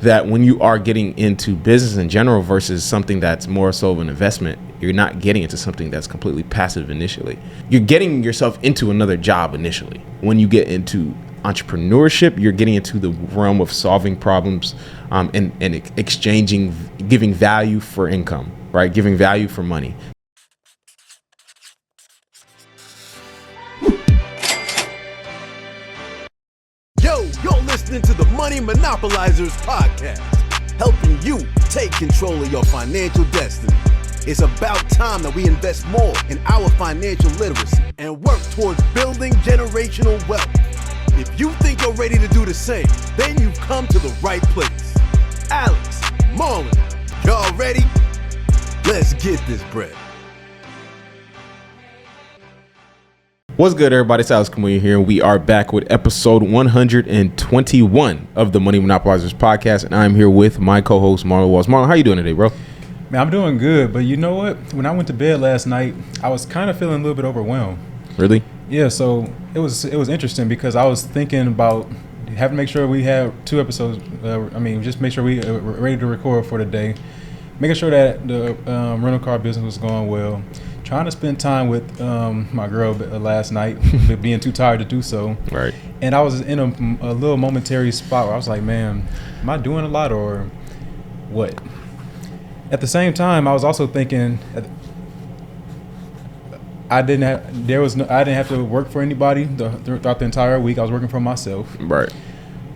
that when you are getting into business in general versus something that's more so of an investment, you're not getting into something that's completely passive initially. You're getting yourself into another job initially. When you get into entrepreneurship, you're getting into the realm of solving problems and exchanging, giving value for income, right? Giving value for money. You're listening to the Money Monopolizers podcast, helping you take control of your financial destiny. It's about time that we invest more in our financial literacy and work towards building generational wealth. If you think you're ready to do the same, then you've come to the right place. Alex, Marlon, y'all ready? Let's get this bread. What's good, everybody? It's Alex Kamuya here, and we are back with episode 121 of the Money Monopolizers podcast, and I'm here with my co-host, Marlon Walls. Marlon, how you doing today, bro? Man, I'm doing good, but you know what? When I went to bed last night, I was kind of feeling a little bit overwhelmed. Really? Yeah, so it was interesting because I was thinking about having to make sure we have 2 episodes. Just make sure we are ready to record for the day. Making sure that the rental car business was going well. Trying to spend time with my girl last night, but being too tired to do so. Right. And I was in a little momentary spot where I was like, man, am I doing a lot or what? At the same time, I was also thinking I didn't have to work for anybody throughout the entire week. I was working for myself. Right.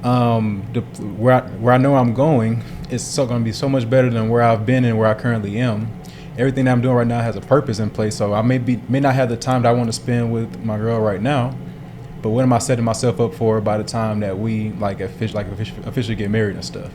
Where I know I'm going, it's going to be so much better than where I've been and where I currently am. Everything that I'm doing right now has a purpose in place, so I may not have the time that I want to spend with my girl right now. But what am I setting myself up for by the time that we officially get married and stuff?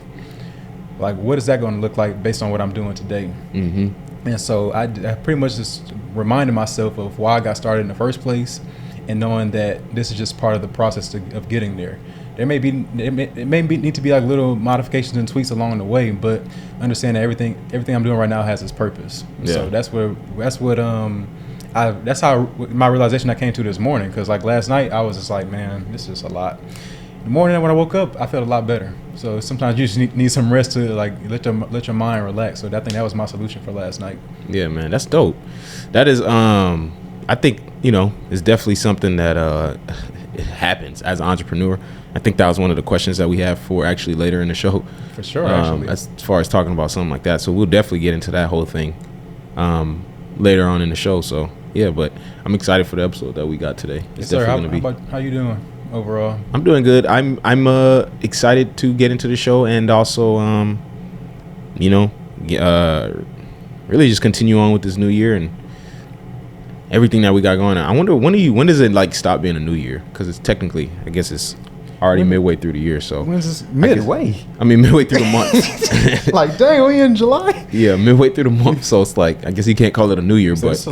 Like, what is that going to look like based on what I'm doing today? Mm-hmm. And so I pretty much just reminded myself of why I got started in the first place, and knowing that this is just part of the process of getting there. It may need to be like little modifications and tweaks along the way, but understand that everything I'm doing right now has its purpose. Yeah. So that's how my realization I came to this morning. Because like last night I was just like, man, this is a lot. The morning when I woke up, I felt a lot better. So sometimes you just need some rest to like let your mind relax. So I think that was my solution for last night. Yeah, man, that's dope. That is, I think, it's definitely something that it happens as an entrepreneur. I think that was one of the questions that we have for actually later in the show. For sure, actually. As far as talking about something like that. So we'll definitely get into that whole thing later on in the show. So, yeah, but I'm excited for the episode that we got today. Yes, sir. How you doing overall? I'm doing good. I'm excited to get into the show and also, really just continue on with this new year and everything that we got going on. I wonder when does it like stop being a new year? Because it's technically, I guess it's already midway through the year. So when's this midway? Midway through the month. Like, dang, we in July? Yeah, midway through the month. So it's like, I guess you can't call it a new year, so but it's the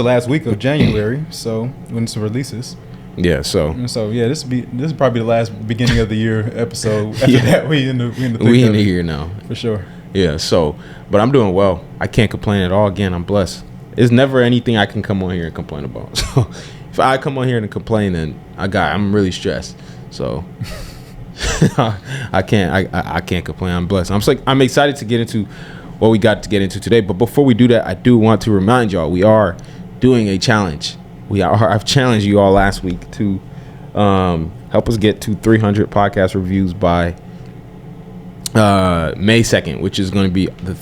last week of January. So when it releases. Yeah. So this is probably the last beginning of the year episode. After that, we in the year now for sure. Yeah. So, but I'm doing well. I can't complain at all. Again, I'm blessed. There's never anything I can come on here and complain about. So if I come on here and complain, then I'm really stressed. So I can't complain. I'm blessed. I'm excited to get into what we got to get into today. But before we do that, I do want to remind y'all we are doing a challenge. I've challenged you all last week to help us get to 300 podcast reviews by May 2nd, which is going to be the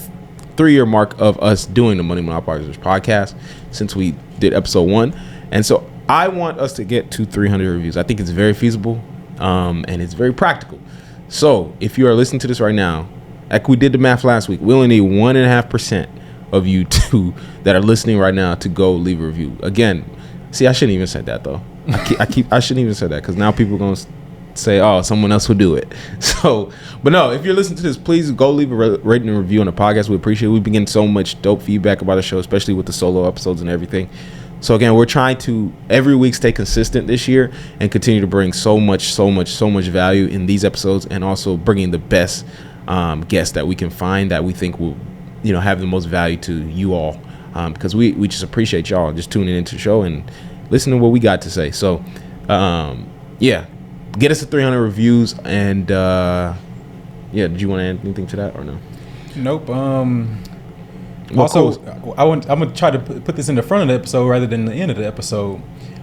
3-year mark of us doing the Money Monopolizers podcast since we did episode 1. And so I want us to get to 300 reviews. I think it's very feasible and it's very practical. So if you are listening to this right now, like we did the math last week, we only need 1.5% of you that are listening right now to go leave a review. Again, see, I shouldn't even say that though. I shouldn't even say that because now people are going to say, oh, someone else will do it. So, but no, if you're listening to this, please go leave a rating and review on the podcast. We appreciate it. We've been getting so much dope feedback about the show, especially with the solo episodes and everything. So again, we're trying to every week stay consistent this year and continue to bring so much value in these episodes, and also bringing the best guests that we can find that we think will, have the most value to you all, because we just appreciate y'all just tuning into the show and listening to what we got to say. So, get us to 300 reviews, and yeah, did you want to add anything to that or no? Nope. Well, Also, cool. I'm gonna try to put this in the front of the episode rather than the end of the episode.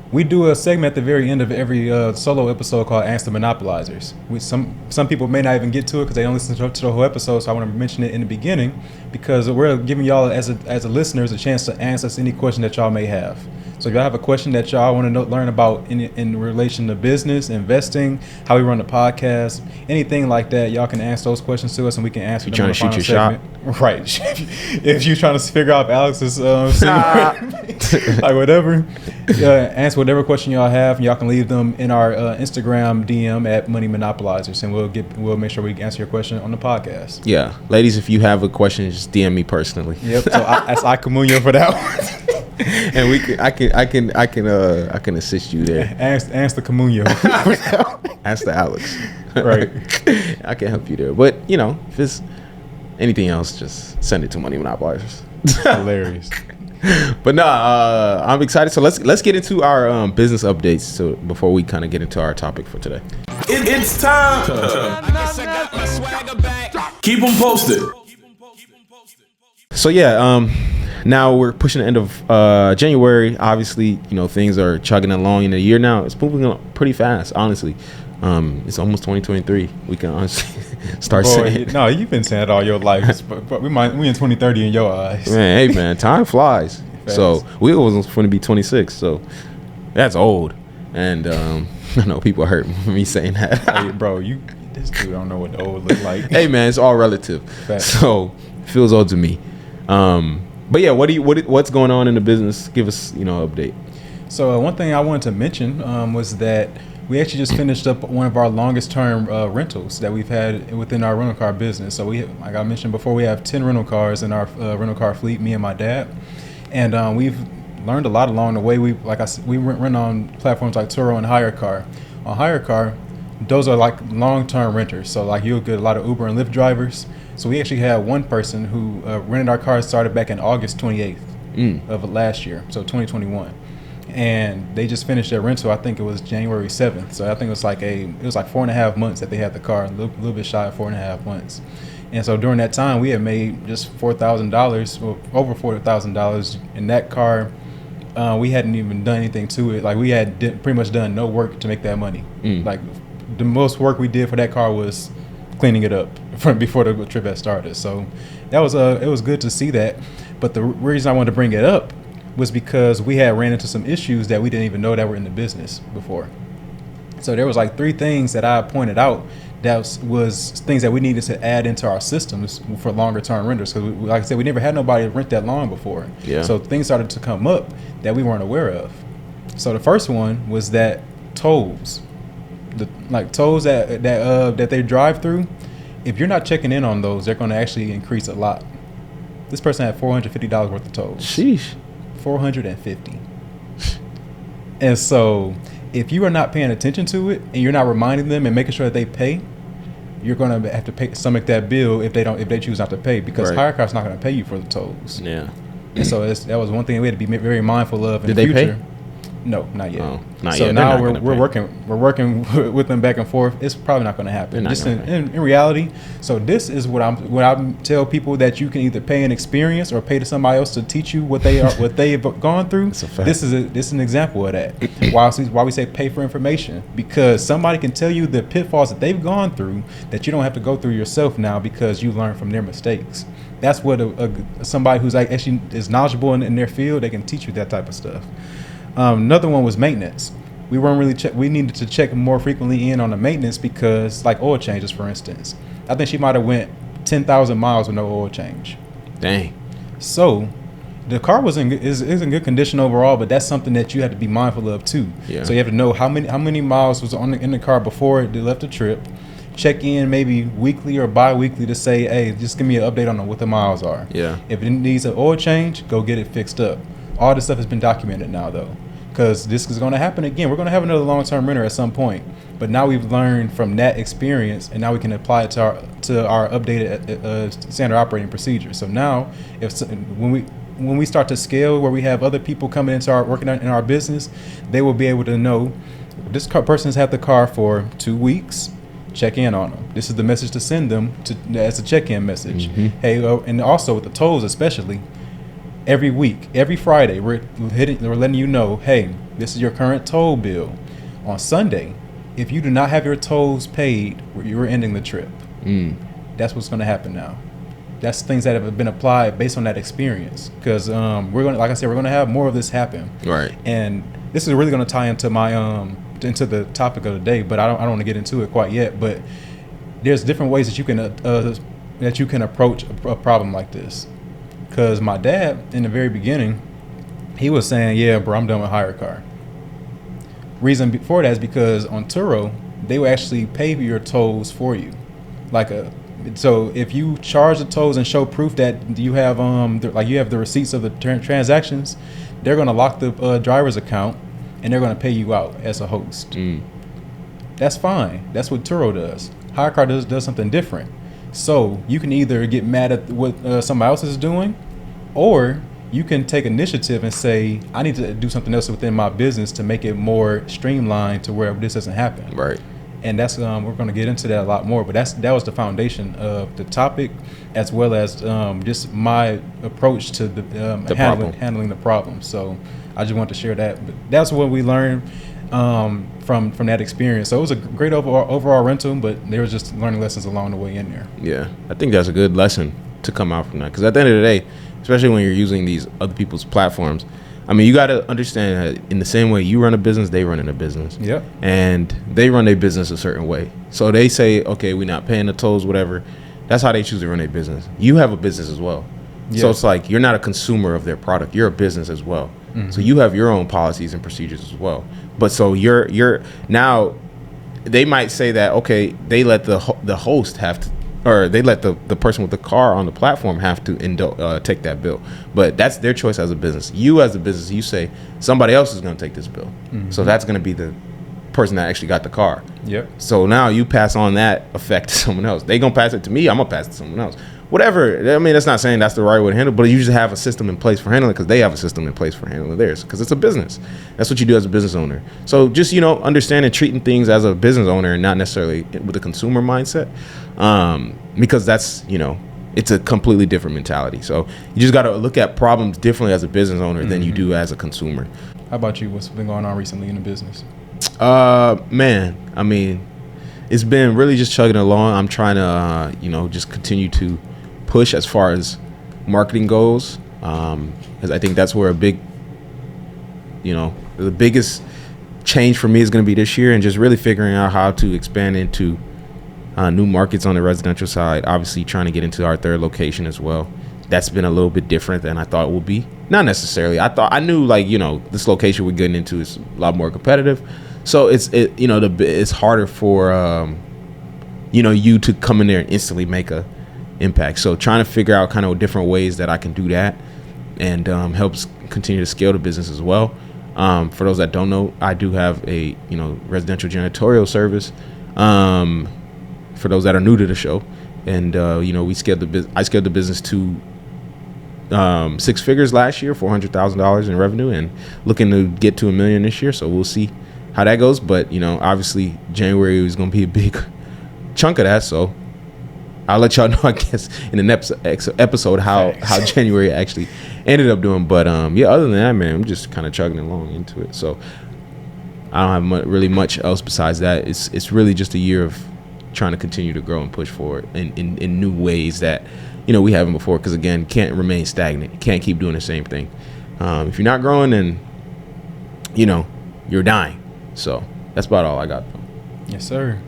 We do a segment at the very end of every solo episode called Ask the Monopolizers. Some people may not even get to it because they don't listen to the whole episode, so I want to mention it in the beginning because we're giving y'all as a listeners a chance to answer any question that y'all may have. So if y'all have a question that y'all want to learn about in relation to business, investing, how we run the podcast, anything like that, y'all can ask those questions to us and we can answer them. Trying to shoot your shot? Right. If you're trying to figure out if Alex is like whatever, answer whatever question y'all have, and y'all can leave them in our Instagram DM at Money Monopolizers, and we'll make sure we answer your question on the podcast. Yeah, ladies, if you have a question, just DM me personally. Yep. So that's Ikamunya for that one. And I can assist you there. Ask the Kamunya. Ask the Alex. Right. I can help you there. But if it's anything else, just send it to Money Monopolizers. Hilarious. But nah, I'm excited. So let's get into our business updates. So before we kind of get into our topic for today, it's time. Keep them posted. So yeah, now we're pushing the end of January. Obviously, things are chugging along in a year now. It's moving along pretty fast, honestly. It's almost 2023. We can honestly start saying. No, you've been saying it all your life. But we in 2030 in your eyes. Man, hey man, time flies. Fast. So we was going to be 26. So that's old. And I know people hurt me saying that. Hey, bro, this dude don't know what the old look like. Hey man, it's all relative. Fast. So it feels old to me. But yeah, what's going on in the business? Give us an update. So one thing I wanted to mention was that we actually just finished up one of our longest term rentals that we've had within our rental car business. So like I mentioned before, we have 10 rental cars in our rental car fleet, me and my dad. And we've learned a lot along the way. We rent on platforms like Turo and HireCar. On HireCar, those are like long-term renters. So like you'll get a lot of Uber and Lyft drivers. So we actually had one person who rented our car, started back in August 28th of last year, so 2021. And they just finished their rental. I think it was January 7th. So I think it was like 4.5 months that they had the car, a little bit shy of 4.5 months. And so during that time, we had made just $4,000, or over $4,000 in that car. We hadn't even done anything to it. Like we had pretty much done no work to make that money. Like the most work we did for that car was cleaning it up from before the trip had started. So that was it was good to see that. But the reason I wanted to bring it up was because we had ran into some issues that we didn't even know that were in the business before. So there was like 3 things that I pointed out that was things that we needed to add into our systems for longer term renters. Because like I said, we never had nobody rent that long before. Yeah. So things started to come up that we weren't aware of. So the first one was that tolls. Tolls that they drive through, if you're not checking in on those, they're going to actually increase a lot. This person had $450 worth of tolls. Sheesh. $450. And so if you are not paying attention to it and you're not reminding them and making sure that they pay, you're going to have to stomach that bill if they choose not to pay, because HireCar's not going to pay you for the tolls. Yeah. And so that was one thing we had to be very mindful of in the future. Did they pay? No, not yet. Oh, not so yet. Now we're working with them back and forth. It's probably not going to happen. In reality. So this is what I tell people, that you can either pay an experience or pay to somebody else to teach you what they've gone through. That's a fact. This is an example of that. Why we say pay for information, because somebody can tell you the pitfalls that they've gone through that you don't have to go through yourself now, because you learn from their mistakes. That's what somebody who's like actually is knowledgeable in their field, they can teach you that type of stuff. Another one was maintenance. We weren't really we needed to check more frequently in on the maintenance, because like oil changes, for instance, I think she might have went 10,000 miles with no oil change. Dang. So the car is in good condition overall, but that's something that you have to be mindful of too. Yeah. So you have to know how many miles was in the car before it left the trip. Check in maybe weekly or bi-weekly to say, hey, just give me an update on what the miles are. Yeah. If it needs an oil change, go get it fixed up. All this stuff has been documented now, though, because this is going to happen again. We're going to have another long-term renter at some point, but now we've learned from that experience, and now we can apply it to our updated standard operating procedure. So now, when we start to scale, where we have other people coming into working in our business, they will be able to know this person's had the car for 2 weeks. check in on them. This is the message to send them as a check-in message. Mm-hmm. Hey, and also with the tolls especially, every week, every Friday, we're letting you know, hey, this is your current toll bill. On Sunday, if you do not have your tolls paid, you're ending the trip. That's what's going to happen now. That's things that have been applied based on that experience. Because we're going to, like I said, we're going to have more of this happen. Right. And this is really going to tie into my into the topic of the day, but I don't want to get into it quite yet. But there's different ways that you can approach a problem like this. Because my dad, in the very beginning, he was saying, yeah, bro, I'm done with hire car. Reason before that is because on Turo, they will actually pay your tolls for you. So if you charge the tolls and show proof that you have you have the receipts of the transactions, they're going to lock the driver's account and they're going to pay you out as a host. That's fine. That's what Turo does. Hire car does something different. So you can either get mad at what somebody else is doing, or you can take initiative and say, I need to do something else within my business to make it more streamlined to where this doesn't happen. Right. And that's we're going to get into that a lot more, but that was the foundation of the topic, as well as just my approach to handling the problem. So I just want to share that. But that's what we learned from that experience. So it was a great overall rental, but there was just learning lessons along the way in there. Yeah, I think that's a good lesson to come out from that, because at the end of the day, especially when you're using these other people's platforms, I mean, you got to understand that in the same way you run a business, they run in a business. Yep. And they run their business a certain way. So they say, okay, we're not paying the tolls, whatever. That's how they choose to run their business. You have a business as well. Yep. So it's like you're not a consumer of their product. You're a business as well. Mm-hmm. So you have your own policies and procedures as well. But so you're now, they might say that, okay, they let the host have to, or they let the person with the car on the platform have to take that bill. But that's their choice as a business. You as a business, you say somebody else is going to take this bill. Mm-hmm. So that's going to be the person that actually got the car. Yep. So now you pass on that effect to someone else. They going to pass it to me. I'm going to pass it to someone else. Whatever. I mean, that's not saying that's the right way to handle it, but you usually have a system in place for handling it, because they have a system in place for handling theirs, because it's a business. That's what you do as a business owner. So just, understanding, treating things as a business owner and not necessarily with a consumer mindset, because that's, it's a completely different mentality. So you just got to look at problems differently as a business owner than you do as a consumer. How about you? What's been going on recently in the business? Man, I mean, it's been really just chugging along. I'm trying to, just continue to push as far as marketing goes, because I think that's where the biggest change for me is going to be this year, and just really figuring out how to expand into new markets on the residential side. Obviously trying to get into our third location as well. That's been a little bit different than I thought it would be. Not necessarily. I knew this location we're getting into is a lot more competitive. So it's harder for you to come in there and instantly make a impact. So trying to figure out kind of different ways that I can do that, and helps continue to scale the business as well. For those that don't know, I do have a residential janitorial service. For those that are new to the show, and I scaled the business to 6 figures last year, $400,000 in revenue, and looking to get to $1 million this year. So we'll see how that goes. But obviously January is going to be a big chunk of that. So I'll let y'all know, I guess, in the next episode how January actually ended up doing. But other than that, man, I'm just kind of chugging along into it. So I don't have really much else besides that. It's really just a year of trying to continue to grow and push forward in new ways that we haven't before. Because again, can't remain stagnant. You can't keep doing the same thing. If you're not growing, then you're dying. So that's about all I got. Yes, sir.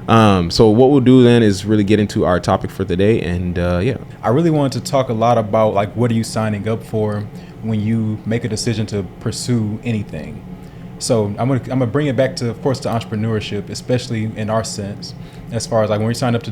So what we'll do then is really get into our topic for the day, and I really wanted to talk a lot about what are you signing up for when you make a decision to pursue anything. So I'm gonna bring it back to, of course, to entrepreneurship, especially in our sense, as far as when you sign up to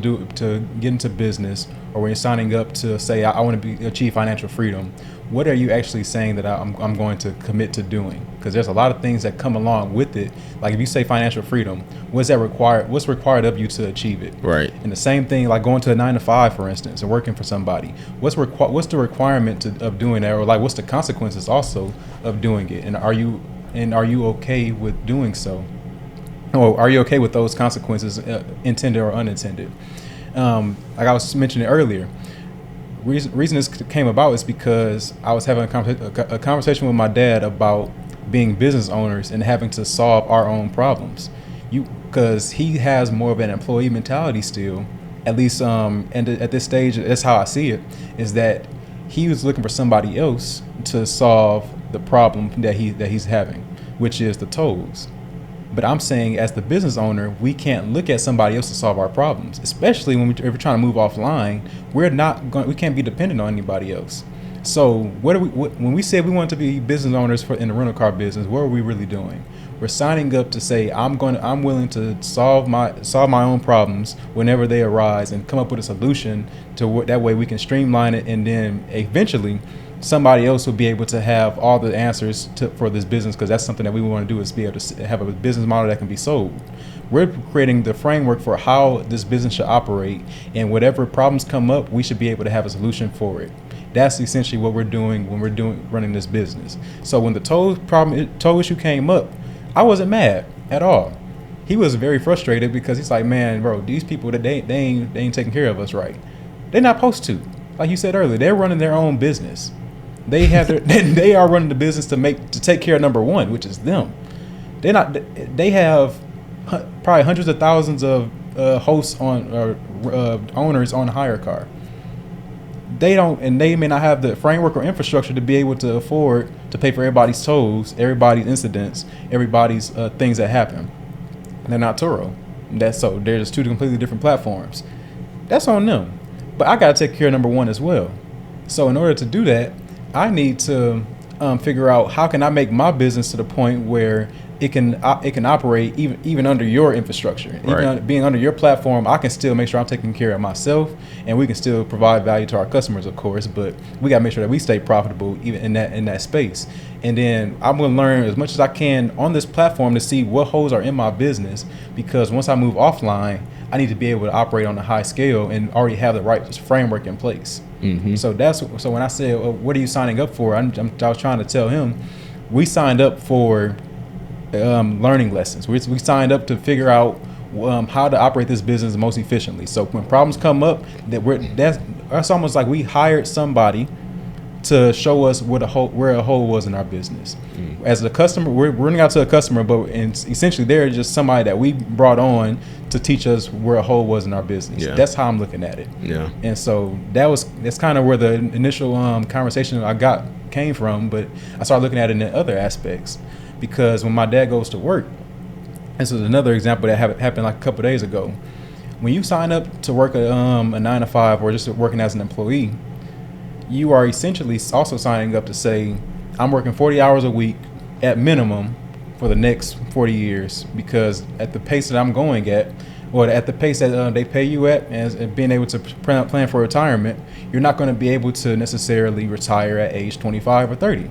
get into business, or when you're signing up to say I want to achieve financial freedom. What are you actually saying that I'm going to commit to doing? Because there's a lot of things that come along with it. Like if you say financial freedom, what's required of you to achieve it? Right. And the same thing, like going to a 9-to-5, for instance, and working for somebody. What's the requirement of doing that, or what's the consequences also of doing it? And are you okay with doing so? Or are you okay with those consequences, intended or unintended? Like I was mentioning earlier, reason this came about is because I was having a conversation with my dad about being business owners and having to solve our own problems. Because he has more of an employee mentality still, at least, and at this stage, that's how I see it, is that he was looking for somebody else to solve the problem that he's having, which is the tolls. But I'm saying, as the business owner, we can't look at somebody else to solve our problems, especially when we're trying to move offline. We can't be dependent on anybody else. So when we said we want to be business owners in the rental car business, what are we really doing? We're signing up to say, I'm willing to solve my own problems whenever they arise and come up with a solution that way we can streamline it, and then eventually somebody else will be able to have all the answers for this business, because that's something that we want to do, is be able to have a business model that can be sold. We're creating the framework for how this business should operate, and whatever problems come up, we should be able to have a solution for it. That's essentially what we're doing when we're running this business. So when the toll issue came up, I wasn't mad at all. He was very frustrated because he's like, man, bro, these people, that they ain't taking care of us right. They're not supposed to. Like you said earlier, they're running their own business. They are running the business to take care of number one, which is them. They have probably hundreds of thousands of hosts owners on hire car. They may not have the framework or infrastructure to be able to afford to pay for everybody's tolls, everybody's incidents, everybody's things that happen. They're not Turo. So they're just two completely different platforms. That's on them. But I got to take care of number one as well. So in order to do that, I need to figure out how can I make my business to the point where it can operate even under your infrastructure. Even being under your platform, I can still make sure I'm taking care of myself, and we can still provide value to our customers, of course. But we got to make sure that we stay profitable even in that space. And then I'm going to learn as much as I can on this platform to see what holes are in my business, because once I move offline, I need to be able to operate on a high scale and already have the right framework in place. Mm-hmm. So when I said, what are you signing up for? I was trying to tell him, we signed up for learning lessons. We signed up to figure out how to operate this business most efficiently. So when problems come up, that's almost like we hired somebody to show us where a hole was in our business. As a customer, we're running out to a customer, but essentially they're just somebody that we brought on to teach us where a hole was in our business. Yeah. That's how I'm looking at it. Yeah. And so that's kind of where the initial conversation I came from, but I started looking at it in other aspects, because when my dad goes to work, this is another example that happened like a couple of days ago. When you sign up to work a 9-to-5 or just working as an employee, you are essentially also signing up to say, I'm working 40 hours a week at minimum for the next 40 years, because at the pace that I'm going at, or at the pace that they pay you at, and being able to plan for retirement, you're not going to be able to necessarily retire at age 25 or 30.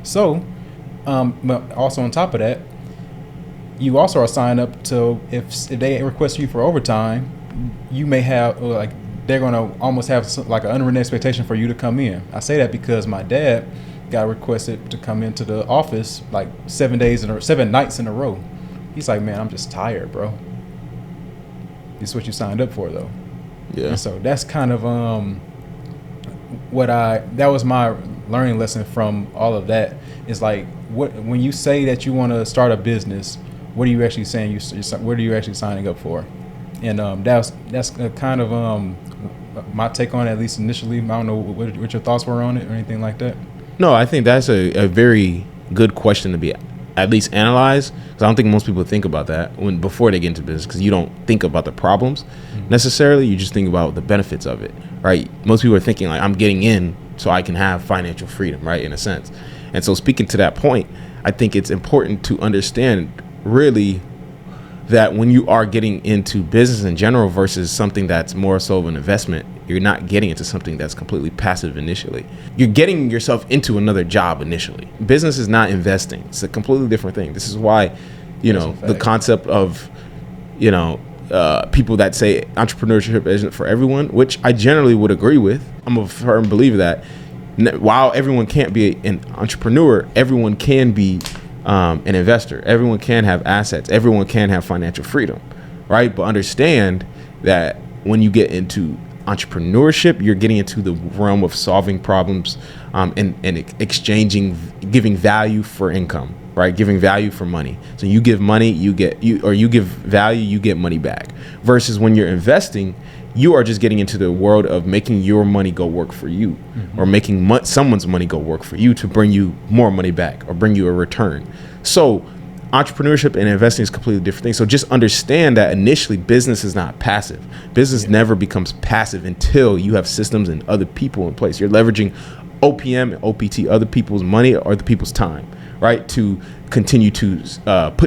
So, but also on top of that, you also are signed up to, if they request you for overtime, you may have they're going to almost have like an unwritten expectation for you to come in. I say that because my dad got requested to come into the office like 7 nights in a row. He's like, man, I'm just tired, bro. This is what you signed up for, though. Yeah. And so that's kind of that was my learning lesson from all of that. Is like, when you say that you want to start a business, what are you actually saying? What are you actually signing up for? And that's kind of my take on it, at least initially. I don't know what your thoughts were on it or anything like that. No, I think that's a very good question to be at least analyzed, because I don't think most people think about that before they get into business, because you don't think about the problems necessarily. You just think about the benefits of it, right? Most people are thinking like, I'm getting in so I can have financial freedom, right, in a sense. And so speaking to that point, I think it's important to understand really that when you are getting into business in general versus something that's more so of an investment, you're not getting into something that's completely passive initially. You're getting yourself into another job initially. Business is not investing. It's a completely different thing. This is why, the concept of, people that say entrepreneurship isn't for everyone, which I generally would agree with. I'm a firm believer that while everyone can't be an entrepreneur, everyone can be an investor. Everyone can have assets. Everyone can have financial freedom, right? But understand that when you get into entrepreneurship, you're getting into the realm of solving problems and exchanging, giving value for income, right? Giving value for money. So you give money, you give value, you get money back. Versus when you're investing, you are just getting into the world of making your money go work for you, or making someone's money go work for you to bring you more money back or bring you a return. So entrepreneurship and investing is completely different things. So just understand that initially business is not passive. Business never becomes passive until you have systems and other people in place. You're leveraging OPM and OPT, other people's money or other people's time, right? To continue to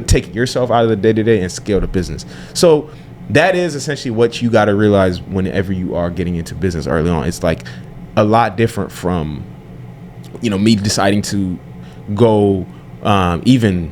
take yourself out of the day-to-day and scale the business. So that is essentially what you got to realize whenever you are getting into business early on. It's like a lot different from, me deciding to go even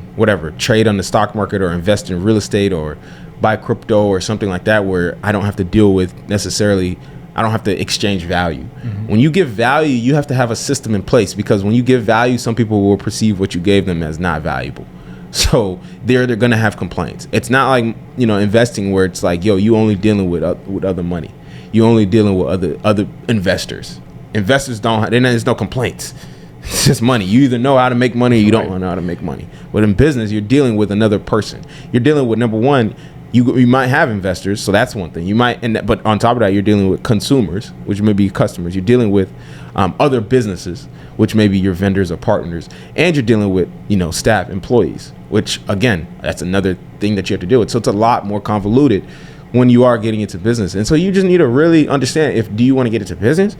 trade on the stock market or invest in real estate or buy crypto or something like that, where I don't have to deal with I don't have to exchange value. When you give value, you have to have a system in place, because when you give value, some people will perceive what you gave them as not valuable. So they're going to have complaints. It's not like, investing where it's like, you only dealing with other money. You only dealing with other investors. Investors there's no complaints. It's just money. You either know how to make money or you don't know how to make money. But in business, you're dealing with another person. You're dealing with, number one, you might have investors, so that's one thing. You might, but on top of that, you're dealing with consumers, which may be customers. You're dealing with other businesses, which may be your vendors or partners, and you're dealing with staff, employees, which again, that's another thing that you have to deal with. So it's a lot more convoluted when you are getting into business, and so you just need to really understand do you want to get into business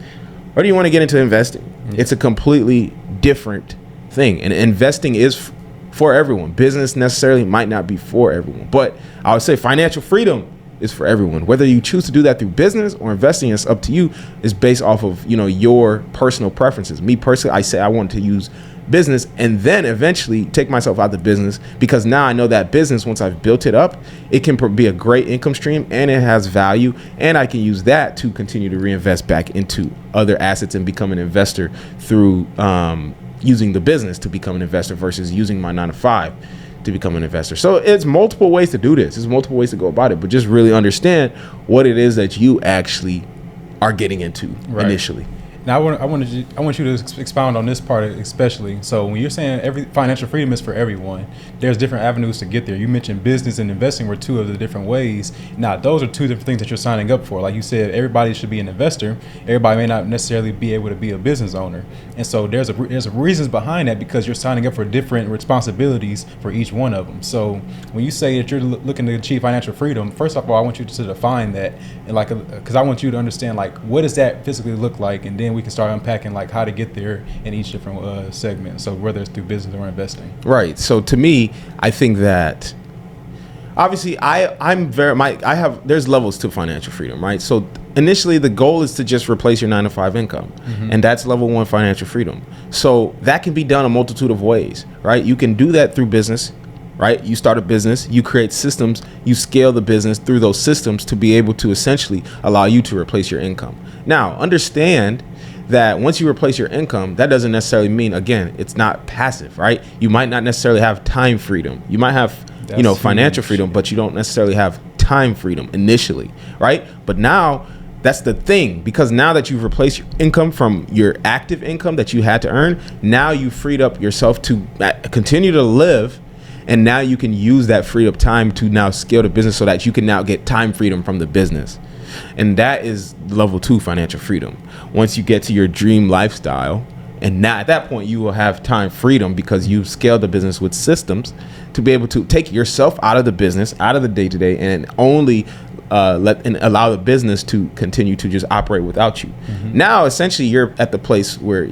or do you want to get into investing? It's a completely different thing, and investing is for everyone. Business necessarily might not be for everyone, but I would say financial freedom is for everyone. Whether you choose to do that through business or investing, it's up to you. It's based off of your personal preferences. Me personally, I say I want to use business and then eventually take myself out of business, because now I know that business, once I've built it up, it can be a great income stream and it has value, and I can use that to continue to reinvest back into other assets and become an investor through using the business to become an investor versus using my 9-to-5 to become an investor. So it's multiple ways to do this. There's multiple ways to go about it, but just really understand what it is that you actually are getting into initially. Now, I want you to expound on this part especially. So when you're saying every financial freedom is for everyone, there's different avenues to get there. You mentioned business and investing were two of the different ways. Now, those are two different things that you're signing up for. Like you said, everybody should be an investor. Everybody may not necessarily be able to be a business owner. And so there's reasons behind that, because you're signing up for different responsibilities for each one of them. So when you say that you're looking to achieve financial freedom, first of all, I want you to define that, and because I want you to understand what does that physically look like, and then we can start unpacking how to get there in each different segment. So whether it's through business or investing. Right. So to me, I think that obviously there's levels to financial freedom, right? So initially the goal is to just replace your 9-to-5 income. And that's level 1 financial freedom. So that can be done a multitude of ways, right? You can do that through business, right? You start a business, you create systems, you scale the business through those systems to be able to essentially allow you to replace your income. Now, understand that once you replace your income, that doesn't necessarily mean, again, it's not passive, right? You might not necessarily have time freedom. You might have, financial freedom, but you don't necessarily have time freedom initially, right? But now that's the thing, because now that you've replaced your income from your active income that you had to earn, now you freed up yourself to continue to live. And now you can use that freed up time to now scale the business so that you can now get time freedom from the business. And that is level 2 financial freedom. Once you get to your dream lifestyle, and now at that point you will have time freedom because you've scaled the business with systems to be able to take yourself out of the business, out of the day-to-day, and only allow the business to continue to just operate without you. Now, essentially, you're at the place where,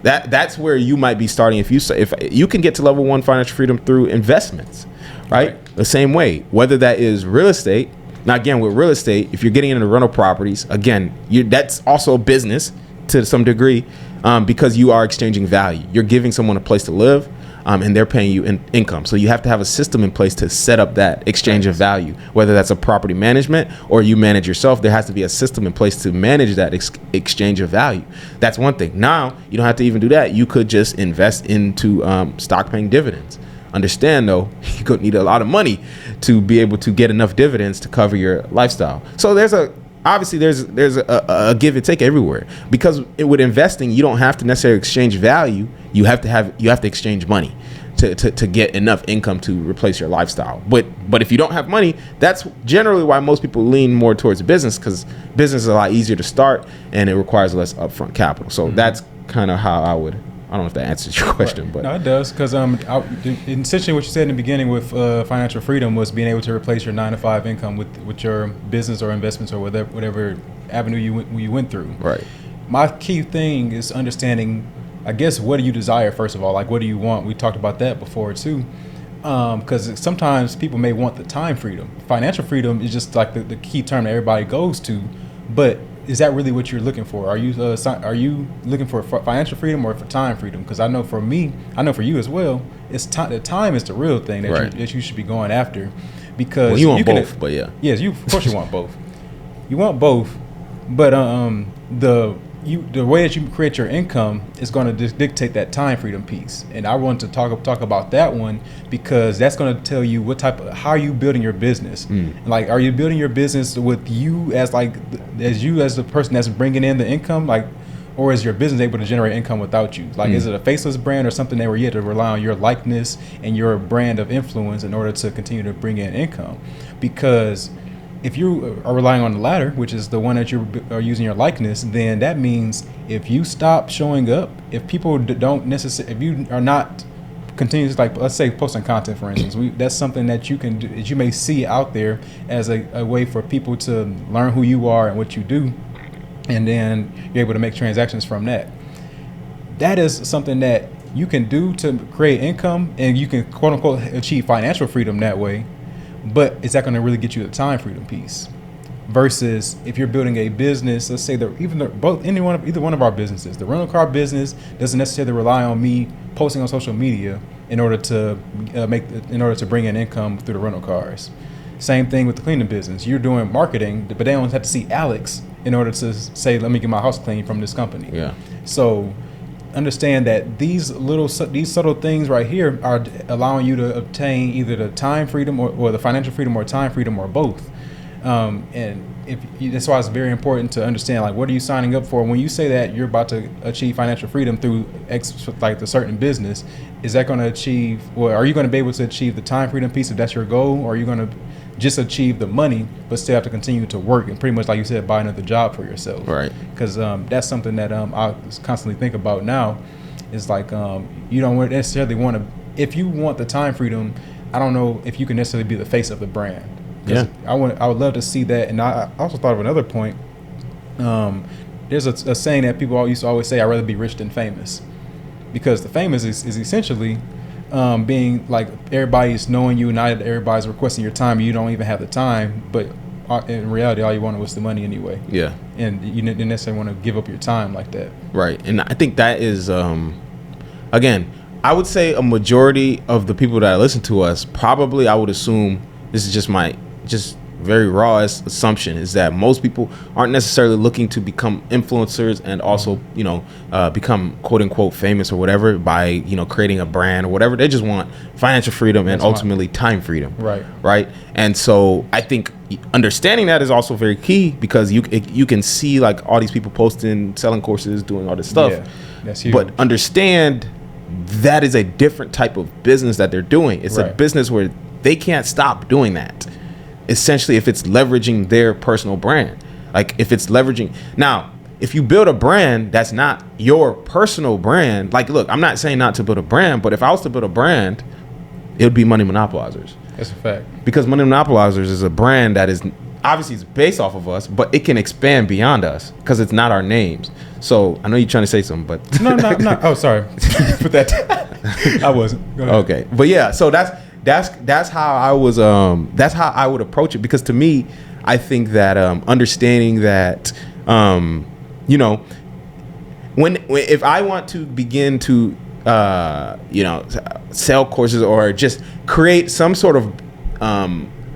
that's where you might be starting. If you can get to level 1 financial freedom through investments, right? The same way, whether that is real estate. Now, again, with real estate, if you're getting into rental properties, again, that's also a business to some degree, because you are exchanging value. You're giving someone a place to live, and they're paying you income. So you have to have a system in place to set up that exchange of value, whether that's a property management or you manage yourself. There has to be a system in place to manage that exchange of value. That's one thing. Now you don't have to even do that. You could just invest into stock paying dividends. Understand though, you're gonna need a lot of money to be able to get enough dividends to cover your lifestyle. So there's a give and take everywhere, because with investing, you don't have to necessarily exchange value. You have to exchange money to get enough income to replace your lifestyle. But if you don't have money, that's generally why most people lean more towards business, because business is a lot easier to start and it requires less upfront capital. So that's kind of how I don't know if that answers your question, but no, it does, because essentially what you said in the beginning with financial freedom was being able to replace your 9-to-5 income with your business or investments or whatever avenue you went through. Right. My key thing is understanding, I guess, what do you desire, first of all? Like, what do you want? We talked about that before too, because sometimes people may want the time freedom. Financial freedom is just like the key term that everybody goes to, but is that really what you're looking for? Are you looking for financial freedom or for time freedom? Because I know for me, I know for you as well, it's the time is the real thing that you should be going after. Because you want both, but yeah. Yes, of course you want both. You want both, but the way that you create your income is going to dictate that time freedom piece. And I want to talk about that one, because that's going to tell you how are you building your business. Like, are you building your business with you as the person that's bringing in the income, like, or is your business able to generate income without you? Like, is it a faceless brand or something where you have to rely on your likeness and your brand of influence in order to continue to bring in income? Because if you are relying on the latter, which is the one that you are using your likeness, then that means if you stop showing up, if people don't necessarily, if you are not continuously, like, let's say posting content, for instance, that's something that you can do, that you may see out there as a way for people to learn who you are and what you do, and then you're able to make transactions from that. That is something that you can do to create income, and you can quote unquote achieve financial freedom that way. But is that going to really get you the time freedom piece? Versus if you're building a business, let's say either one of our businesses, the rental car business doesn't necessarily rely on me posting on social media in order to bring in income through the rental cars. Same thing with the cleaning business. You're doing marketing, but they don't have to see Alex in order to say, let me get my house clean from this company. Yeah. So understand that these subtle things right here are allowing you to obtain either the time freedom or the financial freedom or time freedom or both. And that's why it's very important to understand, like, what are you signing up for? When you say that you're about to achieve financial freedom through like the certain business, is that going to achieve, or are you going to be able to achieve the time freedom piece if that's your goal, or are you going to just achieve the money but still have to continue to work and pretty much, like you said, buy another job for yourself? Right. Because that's something that I constantly think about now. Is like, you don't necessarily want to, if you want the time freedom, I don't know if you can necessarily be the face of the brand. Yeah. I would love to see that. And I also thought of another point. There's a saying that people used to always say, I'd rather be rich than famous. Because the famous is essentially being like, everybody's knowing you, not everybody's requesting your time, you don't even have the time, but in reality all you wanted was the money anyway. Yeah. And you didn't necessarily want to give up your time like that. Right. And I think that is again, I would say a majority of the people that listen to us, probably, I would assume, this is just my very raw assumption, is that most people aren't necessarily looking to become influencers and also, become quote unquote famous or whatever by, creating a brand or whatever. They just want financial freedom and ultimately time freedom. Right. And so I think understanding that is also very key, because you can see like all these people posting, selling courses, doing all this stuff. Yeah, that's huge. But understand that is a different type of business that they're doing. It's a business where they can't stop doing that. Essentially, if it's leveraging their personal brand, like if it's leveraging, now, if you build a brand that's not your personal brand, like, look, I'm not saying not to build a brand, but if I was to build a brand, it would be Money Monopolizers. That's a fact. Because Money Monopolizers is a brand that is obviously it's based off of us, but it can expand beyond us because it's not our names. So I know you're trying to say something, but no. Oh, sorry. Put that. I wasn't. Go ahead. Okay, but yeah, so that's how I was. That's how I would approach it, because to me, I think that understanding that, if I want to begin to sell courses or just create some sort of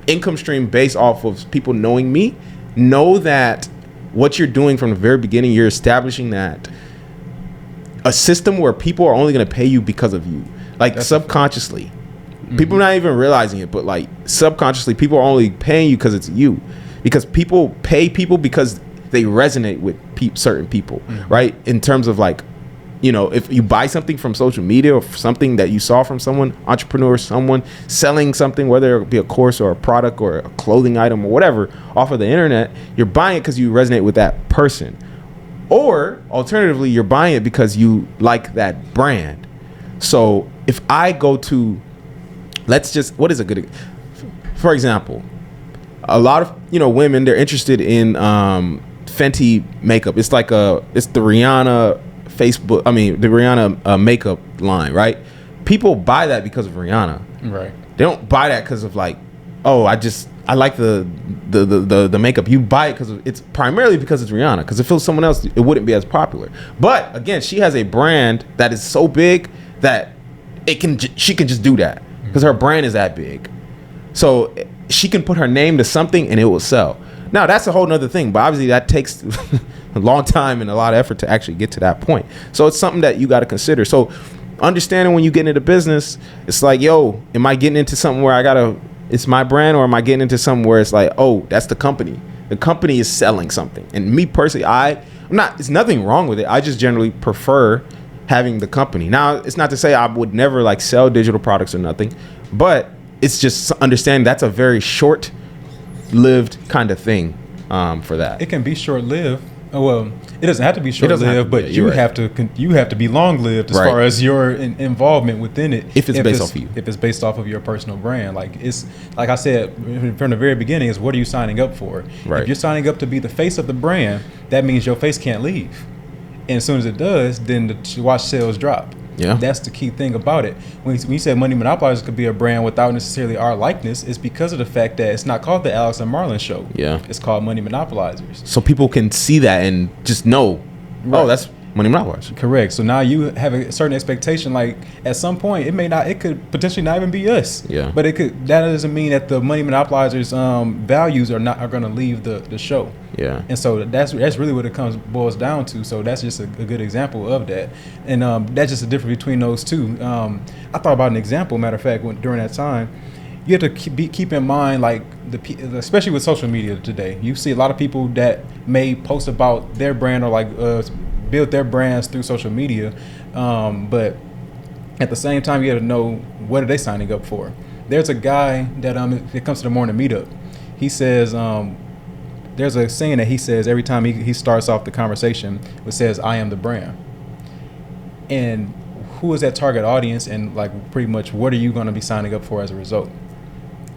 income stream based off of people knowing me, know that what you're doing from the very beginning, you're establishing that a system where people are only going to pay you because of you, like that's subconsciously. People not even realizing it, but like subconsciously, people are only paying you because it's you. Because people pay people because they resonate with certain people, right? In terms of like, if you buy something from social media or something that you saw from someone, entrepreneur, someone selling something, whether it be a course or a product or a clothing item or whatever off of the internet, you're buying it because you resonate with that person. Or alternatively, you're buying it because you like that brand. So if I go to, what is a good, for example, a lot of, women, they're interested in Fenty makeup. It's the Rihanna the Rihanna makeup line, right? People buy that because of Rihanna. Right. They don't buy that because of like, oh, I like the makeup. You buy it because it's primarily because it's Rihanna. Because if it was someone else, it wouldn't be as popular. But again, she has a brand that is so big that she can just do that because her brand is that big. So she can put her name to something and it will sell. Now that's a whole nother thing, but obviously that takes a long time and a lot of effort to actually get to that point. So it's something that you got to consider. So understanding when you get into business, it's like, yo, am I getting into something where it's my brand, or am I getting into something where it's like, oh, that's the company. The company is selling something. And me personally, it's nothing wrong with it. I just generally prefer having the company. Now, it's not to say I would never like sell digital products or nothing, but it's just understanding that's a very short-lived kind of thing for that. It can be short-lived. Well, it doesn't have to be short-lived, but you have to be long-lived as far as your involvement within it. If it's based off of you. If it's based off of your personal brand. Like I said from the very beginning, is what are you signing up for? Right. If you're signing up to be the face of the brand, that means your face can't leave. And as soon as it does, then the watch sales drop. Yeah. That's the key thing about it. When you said Money Monopolizers could be a brand without necessarily our likeness, it's because of the fact that it's not called the Alex and Marlon Show. Yeah. It's called Money Monopolizers. So people can see that and just know, oh, that's Money Monopolizers. Correct. So now you have a certain expectation. Like at some point, it could potentially not even be us. Yeah. But that doesn't mean that the Money Monopolizers values are going to leave the show. Yeah. And so that's really what it boils down to. So that's just a good example of that. And that's just the difference between those two. I thought about an example. Matter of fact, during that time, you have to keep in mind, like especially with social media today, you see a lot of people that may post about their brand or like build their brands through social media, but at the same time, you got to know what are they signing up for. There's a guy that it comes to the morning meetup. He says there's a saying that he says every time he starts off the conversation, it says, "I am the brand." And who is that target audience, and like pretty much what are you going to be signing up for as a result?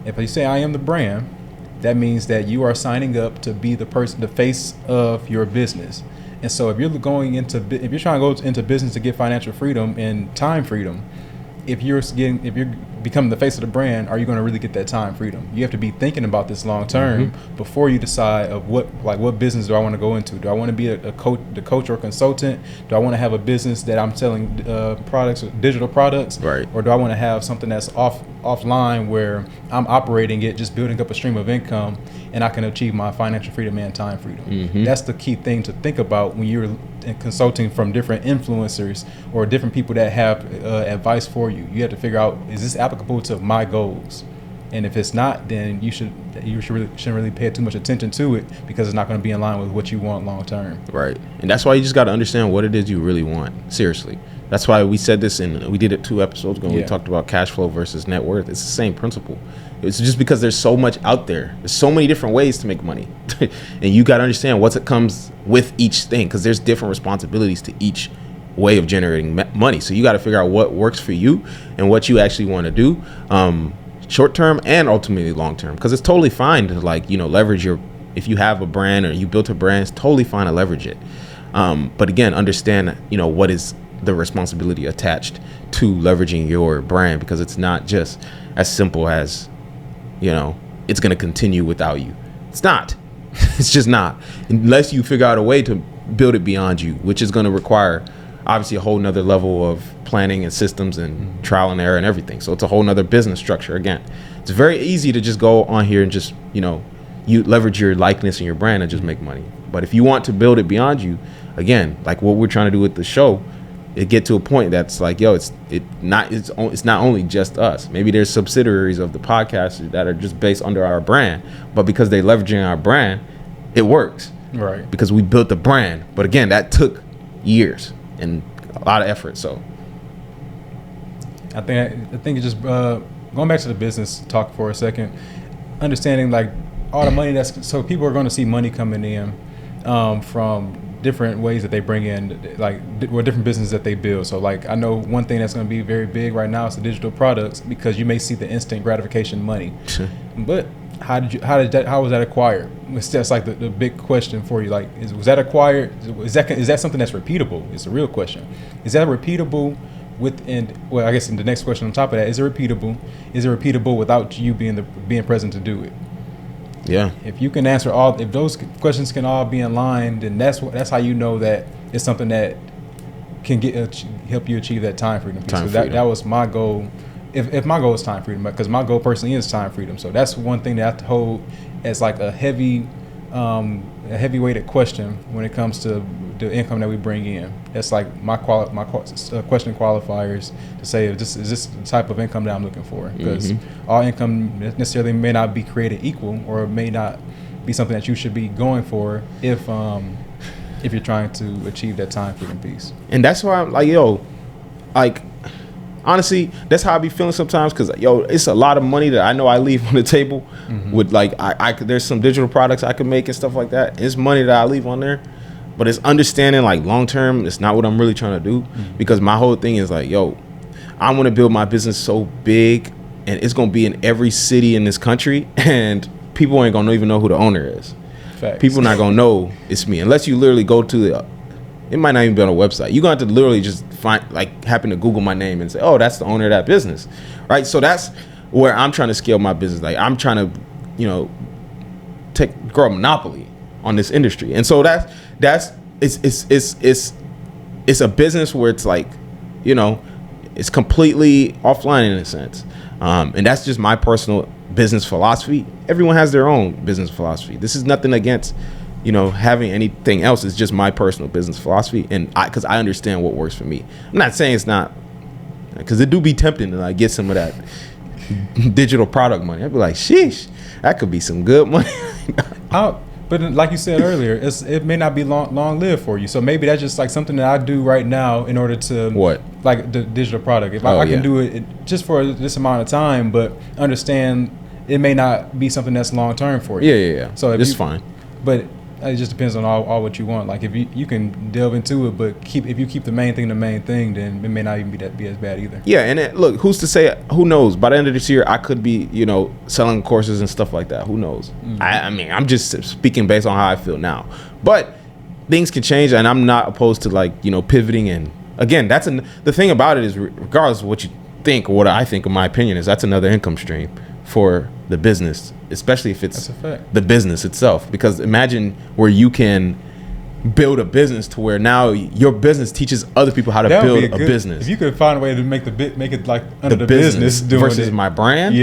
If you say I am the brand, that means that you are signing up to be the face of your business. And so if you're trying to go into business to get financial freedom and time freedom, if you're becoming the face of the brand, are you going to really get that time freedom? You have to be thinking about this long term before you decide of what business do I want to go into. Do I want to be the coach or consultant? Do I want to have a business that I'm selling products, digital products, right? Or do I want to have something that's offline where I'm operating it, just building up a stream of income, and I can achieve my financial freedom and time freedom? That's the key thing to think about when you're consulting from different influencers or different people that have advice for you. You have to figure out, is this applicable to my goals? And if it's not, then you shouldn't really pay too much attention to it, because it's not going to be in line with what you want long term. Right. And that's why you just got to understand what it is you really want. Seriously. That's why we said this, and we did it 2 episodes ago. We talked about cash flow versus net worth. It's the same principle. It's just because there's so much out there. There's so many different ways to make money. And you got to understand what comes with each thing, because there's different responsibilities to each way of generating money. So you got to figure out what works for you and what you actually want to do, short term and ultimately long term. Because it's totally fine to leverage if you have a brand or you built a brand, it's totally fine to leverage it. But again, understand what is the responsibility attached to leveraging your brand, because it's not just as simple as it's going to continue without you. It's not. It's just not, unless you figure out a way to build it beyond you, which is going to require obviously a whole nother level of planning and systems and trial and error and everything. So it's a whole nother business structure. Again, it's very easy to just go on here and just, you leverage your likeness and your brand and just make money. But if you want to build it beyond you, again, like what we're trying to do with the show, it get to a point that's like, it's not only just us. Maybe there's subsidiaries of the podcast that are just based under our brand, but because they're leveraging our brand, it works. Right. Because we built the brand. But again, that took years and a lot of effort. So I think it's just going back to the business talk for a second, understanding like all the money so people are going to see money coming in from different ways that they bring in, like different businesses that they build. So like I know one thing that's going to be very big right now is the digital products, because you may see the instant gratification money. But how was that acquired? That's like the big question for you. Like, was that acquired? Is that something that's repeatable? It's a real question. Is that repeatable I guess in the next question on top of that, is it repeatable? Is it repeatable without you being present to do it? Yeah. If you can answer if those questions can all be in line, then that's how you know that it's something that can help you achieve that time freedom piece. That was my goal. If my goal is time freedom, because my goal personally is time freedom. So that's one thing that I have to hold as like a heavy-weighted question when it comes to the income that we bring in. That's like my question qualifiers to say, is this the type of income that I'm looking for? Because all income necessarily may not be created equal, or may not be something that you should be going for if you're trying to achieve that time freedom piece. And that's why I'm like, honestly, that's how I be feeling sometimes, because it's a lot of money that I know I leave on the table with like there's some digital products I can make and stuff like that. It's money that I leave on there, but it's understanding like long term, it's not what I'm really trying to do, because my whole thing is like, I want to build my business so big, and it's gonna be in every city in this country, and people ain't gonna even know who the owner is. Facts. People not gonna know it's me unless you literally go to it might not even be on a website. You're going to have to literally just happen to Google my name and say, oh, that's the owner of that business, right? So that's where I'm trying to scale my business. Like, I'm trying to, grow a monopoly on this industry. And so it's a business where it's like, it's completely offline in a sense. And that's just my personal business philosophy. Everyone has their own business philosophy. This is nothing against having anything else. Is just my personal business philosophy, and because I understand what works for me. I'm not saying it's not, because it do be tempting to like get some of that digital product money. I'd be like, sheesh, that could be some good money. But like you said earlier, it may not be long lived for you. So maybe that's just like something that I do right now in order to like the digital product. If I can do it just for this amount of time, but understand it may not be something that's long term for you. Yeah. So it's fine. But it just depends on all what you want. Like if you can delve into it, but if you keep the main thing, then it may not even be as bad either. Yeah, and look, who's to say? Who knows? By the end of this year, I could be selling courses and stuff like that. Who knows? I mean, I'm just speaking based on how I feel now. But things can change, and I'm not opposed to pivoting. And again, the thing about it is, regardless of what you think or what I think, in my opinion, is that's another income stream for the business, especially if it's the business itself. Because imagine where you can build a business to where now your business teaches other people how to build a business. If you could find a way to make it like under the business doing versus my brand,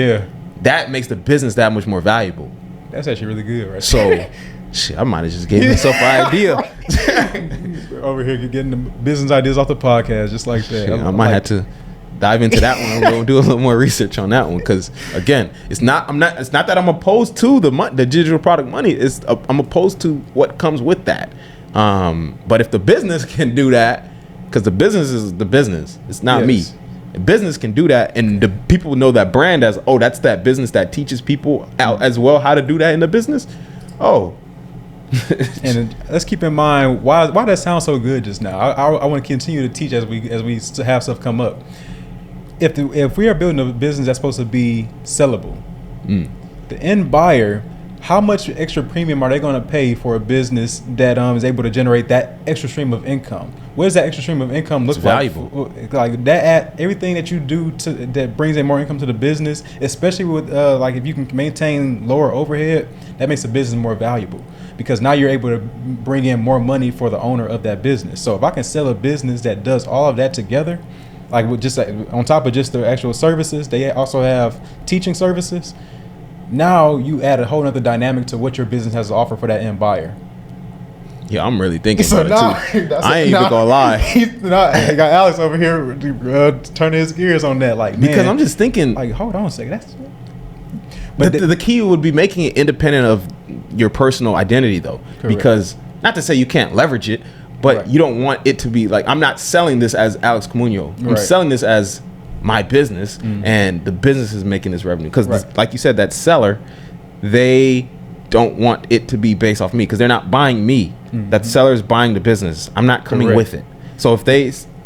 that makes the business that much more valuable. That's actually really good, right? So, shit, I might have just gave myself an idea. Over here getting the business ideas off the podcast, just like that. Shit, I might have to dive into that one. I'm gonna do a little more research on that one, because again, it's not that I'm opposed to the digital product money. I'm opposed to what comes with that. But if the business can do that, because the business is the business, it's not me. The business can do that, and the people know that brand as, that's that business that teaches people out as well how to do that in the business. And let's keep in mind why that sounds so good just now. I want to continue to teach as we have stuff come up. If we are building a business that's supposed to be sellable, the end buyer how much extra premium are they going to pay for a business that is able to generate that extra stream of income? What does that extra stream of income look like? Valuable. Like that, everything that you do that brings in more income to the business, especially with like if you can maintain lower overhead, that makes the business more valuable, because now you're able to bring in more money for the owner of that business. So if I can sell a business that does all of that together, like with just like, on top of just the actual services, they also have teaching services. Now you add a whole other dynamic to what your business has to offer for that end buyer. Yeah, I'm really thinking about it too. I ain't even gonna lie. I got Alex over here turning his gears on that, like, man, because I'm just thinking, like, hold on a second. But the key would be making it independent of your personal identity, though. Correct. Because not to say you can't leverage it, but Right. you don't want it to be like, I'm not selling this as Alex Comunio. I'm Right. selling this as my business, and the business is making this revenue. Because, Right. like you said, that seller, they don't want it to be based off me, because they're not buying me. That seller is buying the business. I'm not coming Correct. with it. So if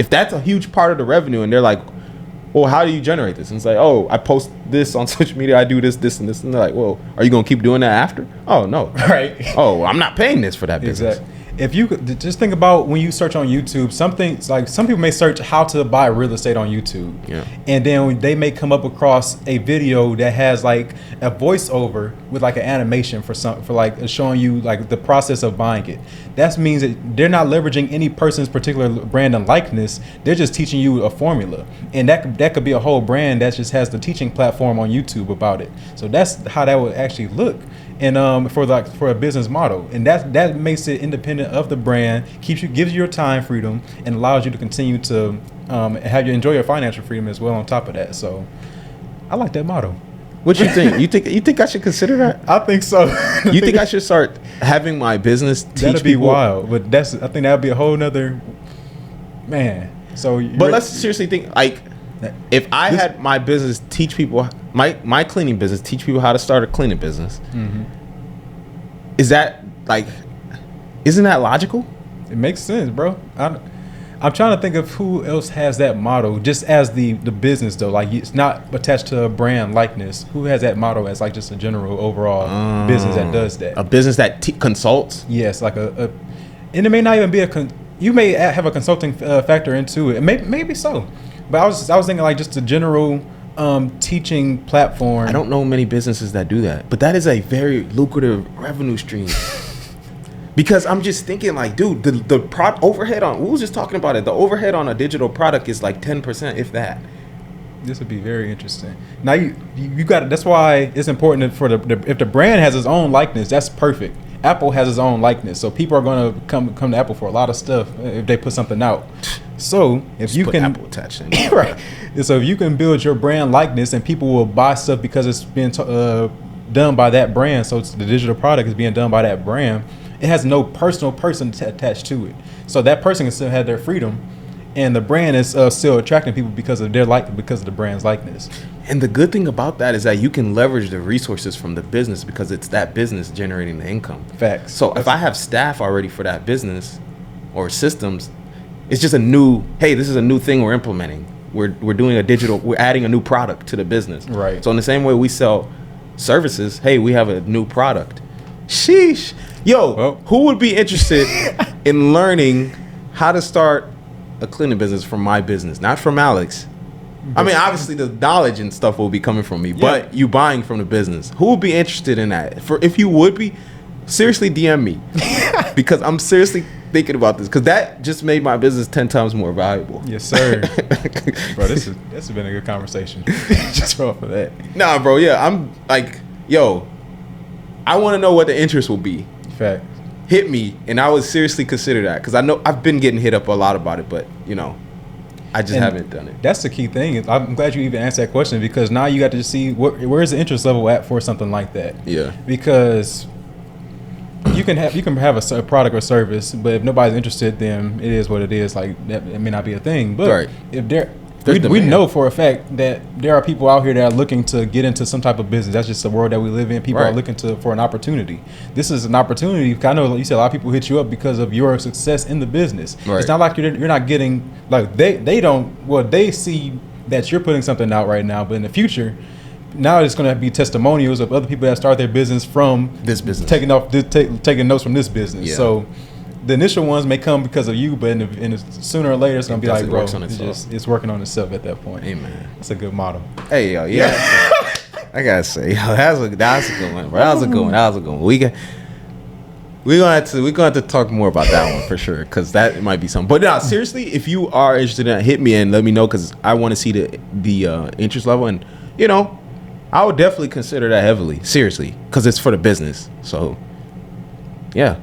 that's a huge part of the revenue, and they're like, well, how do you generate this? And it's like, oh, I post this on social media, I do this, and this. And they're like, well, are you going to keep doing that after? Oh, no. Right. Oh, I'm not paying this for that business. Exactly. If you could just think about when you search on YouTube, something like some people may search how to buy real estate on YouTube. Yeah. And then they may come up across a video that has like a voiceover with like an animation for like showing you like the process of buying it. That means that they're not leveraging any person's particular brand and likeness. They're just teaching you a formula. And that could be a whole brand that just has the teaching platform on YouTube about it. So that's how that would actually look. And for a business model, and that makes it independent of the brand, gives you your time freedom, and allows you to continue to enjoy your financial freedom as well on top of that. So I like that model. What you think? You think I should consider that? I think so. You think I should start having my business teach That'd be people? wild, but I think that'd be a whole nother man. So, But let's seriously think, like, if I had my business teach people, my cleaning business teach people how to start a cleaning business, is that like, isn't that logical? it makes sense, bro. I'm trying to think of who else has that motto, just as the business though. Like it's not attached to a brand likeness. Who has that motto as like just a general overall business that does that? A business that consults. Yes, like and it may not even be you may have a consulting factor into it. Maybe so, but I was thinking like just a general teaching platform. I don't know many businesses that do that, but that is a very lucrative revenue stream. Because I'm just thinking like, dude, the overhead on, we was just talking about it. The overhead on a digital product is like 10%, if that. This would be very interesting. Now you got it. That's why it's important for if the brand has its own likeness, that's perfect. Apple has its own likeness, so people are going to come to Apple for a lot of stuff if they put something out. So if Just you put can Apple attached in it. right, so if you can build your brand likeness and people will buy stuff because it's being done by that brand, so the digital product is being done by that brand. It has no personal person attached to it, so that person can still have their freedom, and the brand is still attracting people because of the brand's likeness. And the good thing about that is that you can leverage the resources from the business because it's that business generating the income. Facts. So if I have staff already for that business or systems, it's just hey, this is a new thing we're implementing. We're adding a new product to the business. Right. So in the same way we sell services, hey, we have a new product. Sheesh. Yo, Well. who would be interested in learning how to start a cleaning business from my business? Not from Alex. I mean, obviously the knowledge and stuff will be coming from me, but you buying from the business. Who would be interested in that? If you would be, seriously DM me. Because I'm seriously thinking about this. Because that just made my business 10 times more valuable. Yes, sir. Bro, this has been a good conversation. Just for that. Nah, bro, yeah. I'm like, yo, I want to know what the interest will be. Fact. Hit me, and I would seriously consider that. Because I know I've been getting hit up a lot about it, but, I just haven't done it. That's the key thing. I'm glad you even asked that question, because now you got to see where's the interest level at for something like that. Yeah. Because you can have a product or service, but if nobody's interested, then it is what it is. Like that, it may not be a thing. But Right. if we demand. know for a fact that there are people out here that are looking to get into some type of business. That's just the world that we live in. People are Right. looking for an opportunity. This is an opportunity. I know you said a lot of people hit you up because of your success in the business. Right. It's not like you're not getting like they see that you're putting something out right now, but in the future, now it's going to be testimonials of other people that start their business from This business. taking notes from this business. Yeah. So the initial ones may come because of you, but sooner or later it's going to be like, bro, it's working on itself at that point. Amen. It's a good motto. Hey, yo, yeah. I gotta say, yo, that's a good one, bro. That was a good one. We're gonna have to talk more about that one for sure, because that might be something. But no, seriously, if you are interested in that, hit me and let me know, because I want to see the interest level, and I would definitely consider that heavily, seriously, because it's for the business. So, yeah.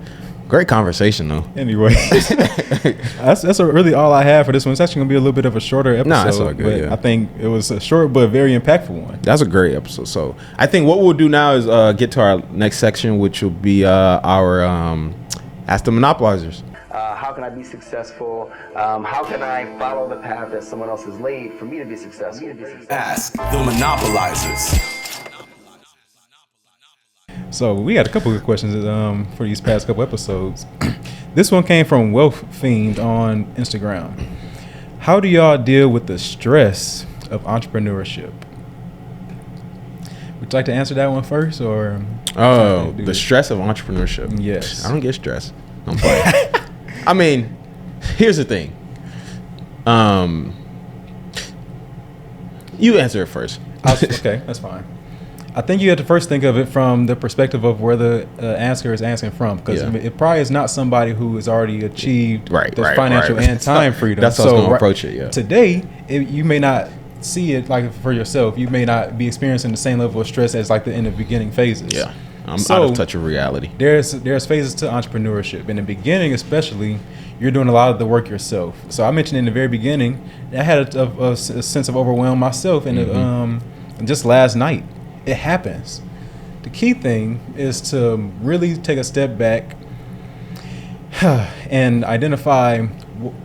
Great conversation, though. Anyway, that's really all I have for this one. It's actually going to be a little bit of a shorter episode. Nah, that's all good, yeah. I think it was a short but very impactful one. That's a great episode. So I think what we'll do now is get to our next section, which will be our Ask the Monopolizers. How can I be successful? How can I follow the path that someone else has laid for me to be successful? Ask the Monopolizers. So we got a couple of questions for these past couple episodes. This one came from Wealth Fiend on Instagram. How do y'all deal with the stress of entrepreneurship? Would you like to answer that one first, or? Oh, the stress of entrepreneurship. Yes. I don't get stressed. I'm playing. I mean, here's the thing. You answer it first. Okay, that's fine. I think you have to first think of it from the perspective of where the asker is asking from, because it probably is not somebody who has already achieved the financial and time freedom. That's how I was going to approach it, yeah. Today, you may not see it like for yourself. You may not be experiencing the same level of stress as like in the beginning phases. Yeah, I'm out of touch with reality. There's phases to entrepreneurship. In the beginning especially, you're doing a lot of the work yourself. So I mentioned in the very beginning, I had a sense of overwhelm myself, and just last night. It happens. The key thing is to really take a step back and identify,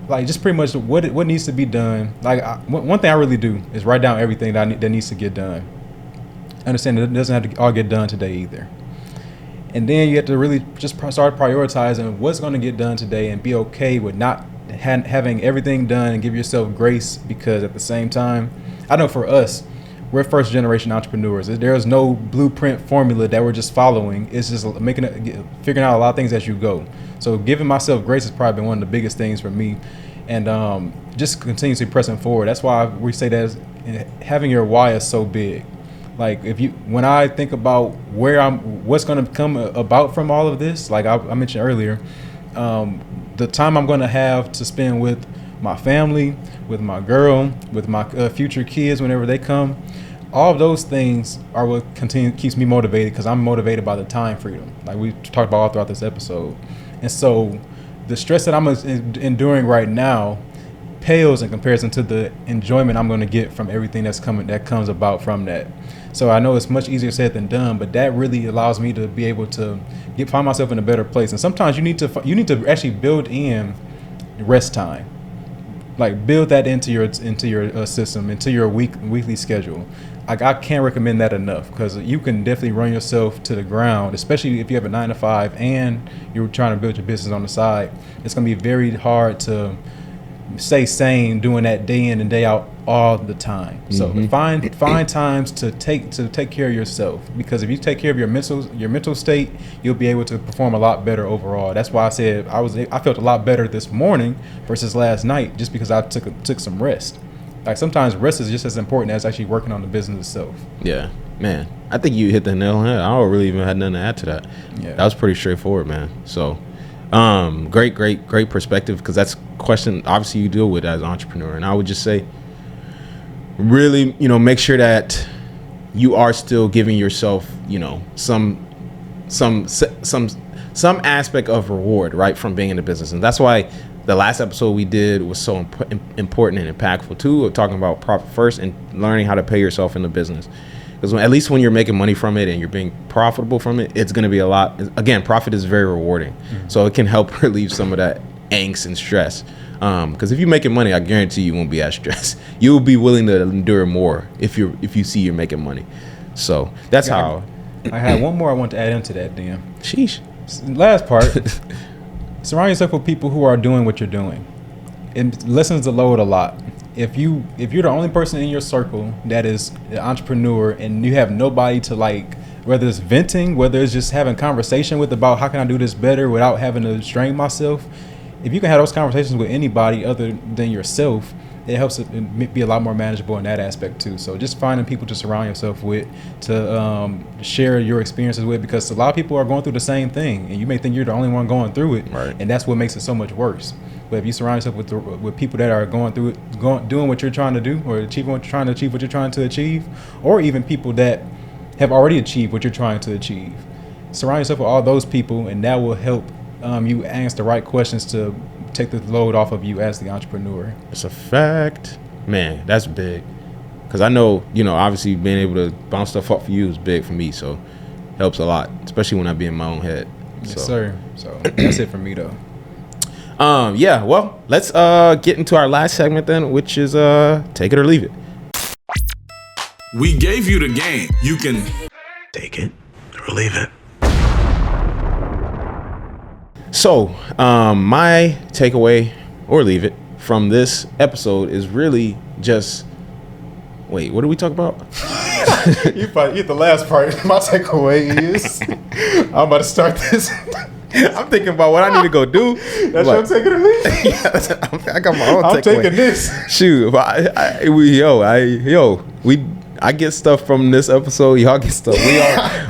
like, just pretty much what needs to be done. Like, one thing I really do is write down everything that needs to get done. Understand that it doesn't have to all get done today either. And then you have to really just start prioritizing what's going to get done today, and be okay with not having everything done, and give yourself grace, because at the same time, I know for us, we're first generation entrepreneurs. There's no blueprint formula that we're just following. It's just figuring out a lot of things as you go. So giving myself grace has probably been one of the biggest things for me, and just continuously pressing forward. That's why we say that having your why is so big. Like, when I think about what's going to come about from all of this, like I mentioned earlier, the time I'm going to have to spend with my family, with my girl, with my future kids whenever they come, all of those things are what keeps me motivated, because I'm motivated by the time freedom, like we talked about all throughout this episode. And so the stress that I'm enduring right now pales in comparison to the enjoyment I'm going to get from everything that comes about from that. So I know it's much easier said than done, but that really allows me to be able to find myself in a better place. And sometimes you need to actually build in rest time. Like, build that into your system, into your weekly schedule. Like, I can't recommend that enough, because you can definitely run yourself to the ground, especially if you have a 9-to-5 and you're trying to build your business on the side. It's going to be very hard to stay sane doing that day in and day out all the time. So find times to take care of yourself, because if you take care of your mental state, you'll be able to perform a lot better overall. That's why I said I felt a lot better this morning versus last night, just because I took some rest. Like, sometimes rest is just as important as actually working on the business itself. Yeah, man. I think you hit the nail on the head. I don't really even have nothing to add to that. Yeah, that was pretty straightforward, man. So great perspective, because that's a question obviously you deal with as an entrepreneur. And I would just say, really, make sure that you are still giving yourself, some aspect of reward, right, from being in the business. And that's why the last episode we did was so important and impactful too, of talking about profit first and learning how to pay yourself in the business. Because at least when you're making money from it and you're being profitable from it, it's going to be a lot. Again, profit is very rewarding. Mm-hmm. So it can help relieve some of that angst and stress. Because if you're making money, I guarantee you won't be as stressed. You'll be willing to endure more if you see you're making money. So that's how. I had one more I want to add into that, Dan. Sheesh. Last part. Surround yourself with people who are doing what you're doing. It lessens the load a lot. if you're the only person in your circle that is an entrepreneur and you have nobody to like, whether it's venting, whether it's just having conversation with about how can I do this better without having to strain myself, if you can have those conversations with anybody other than yourself, it helps it be a lot more manageable in that aspect too. So just finding people to surround yourself with, to share your experiences with, because a lot of people are going through the same thing, and you may think you're the only one going through it, right. And that's what makes it so much worse. But if you surround yourself with people that are going through it, doing what you're trying to do, or achieve what you're trying to achieve, or even people that have already achieved what you're trying to achieve, surround yourself with all those people, and that will help you ask the right questions to take the load off of you as the entrepreneur. It's a fact, man. That's big, because I know, obviously being able to bounce stuff up for you is big for me, so helps a lot, especially when I be in my own head. Yes, sir. So that's it for me though. Yeah, well, let's get into our last segment then, which is take it or leave it. We gave you the game. You can Take it or leave it. So, my takeaway or leave it from this episode is really just, wait, what did we talk about? You hit the last part. My takeaway is I'm about to start this. I'm thinking about what I need to go do. That's your take it or leave it? Yeah, I got my own I'm takeaway. taking this. Shoot, I get stuff from this episode. Y'all get stuff.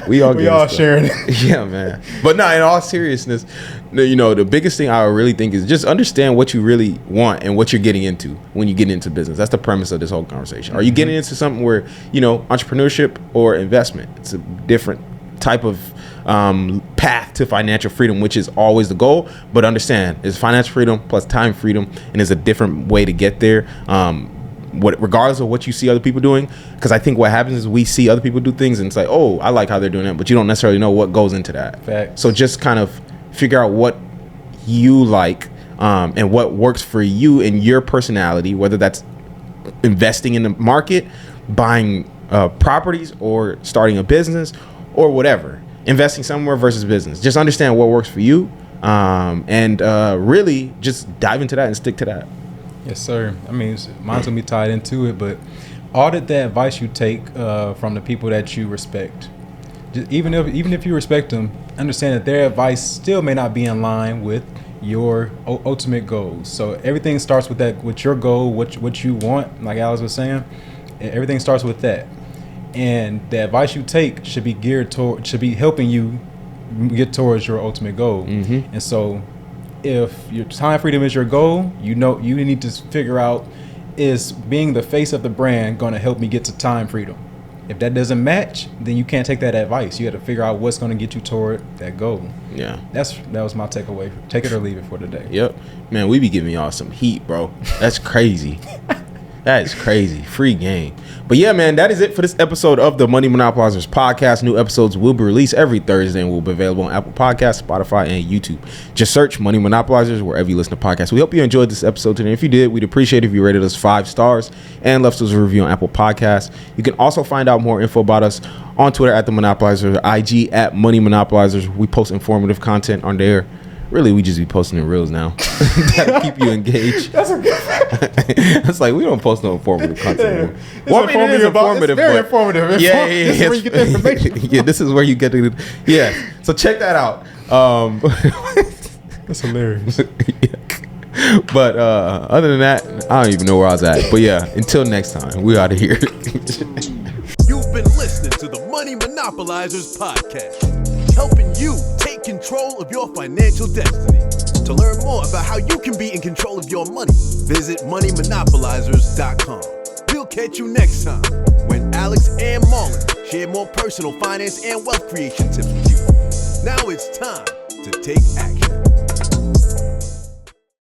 We all stuff. sharing it. Yeah, man. But no, in all seriousness, the biggest thing I really think is just understand what you really want and what you're getting into when you get into business. That's the premise of this whole conversation. Are you getting into something where, entrepreneurship or investment? It's a different type of path to financial freedom, which is always the goal. But understand, it's financial freedom plus time freedom, and there's a different way to get there. Regardless of what you see other people doing, because I think what happens is we see other people do things and it's like, oh, I like how they're doing that, but you don't necessarily know what goes into that. Facts. So just kind of figure out what you like and what works for you and your personality, whether that's investing in the market, buying properties, or starting a business, or whatever. Investing somewhere versus business. Just understand what works for you, and really just dive into that and stick to that. Yes, sir. I mean, mine's gonna be tied into it, but audit the advice you take from the people that you respect. Even if you respect them, understand that their advice still may not be in line with your ultimate goals. So everything starts with that, with your goal, what you want. Like Alex was saying, everything starts with that, and the advice you take should be helping you get towards your ultimate goal. Mm-hmm. And so, if your time freedom is your goal, you need to figure out, is being the face of the brand going to help me get to time freedom? If that doesn't match, then you can't take that advice. You have to figure out what's going to get you toward that goal. Yeah. That was my takeaway. Take it or leave it for today. Yep. Man, we be giving y'all some heat, bro. That's crazy. That is crazy. Free game. But yeah, man, that is it for this episode of the Money Monopolizers podcast. New episodes will be released every Thursday and will be available on Apple Podcasts, Spotify, and YouTube. Just search Money Monopolizers wherever you listen to podcasts. We hope you enjoyed this episode today. If you did, we'd appreciate if you rated us 5 stars and left us a review on Apple Podcasts. You can also find out more info about us on Twitter at the Monopolizers, IG at Money Monopolizers. We post informative content on there. Really, we just be posting in reels now. That'll keep you engaged. That's a good. It's like we don't post no informative content. Well, I mean, it is informative. It's very informative. Yeah. This is where you get the information. Yeah, this is where you get it. Yeah. So check that out. That's hilarious. Yeah. But other than that, I don't even know where I was at. But yeah, until next time, we out of here. You've been listening to the Money Monopolizers podcast, helping you take control of your financial destiny. To learn more about how you can be in control of your money, visit moneymonopolizers.com. We'll catch you next time when Alex and Marlon share more personal finance and wealth creation tips with you. Now it's time to take action.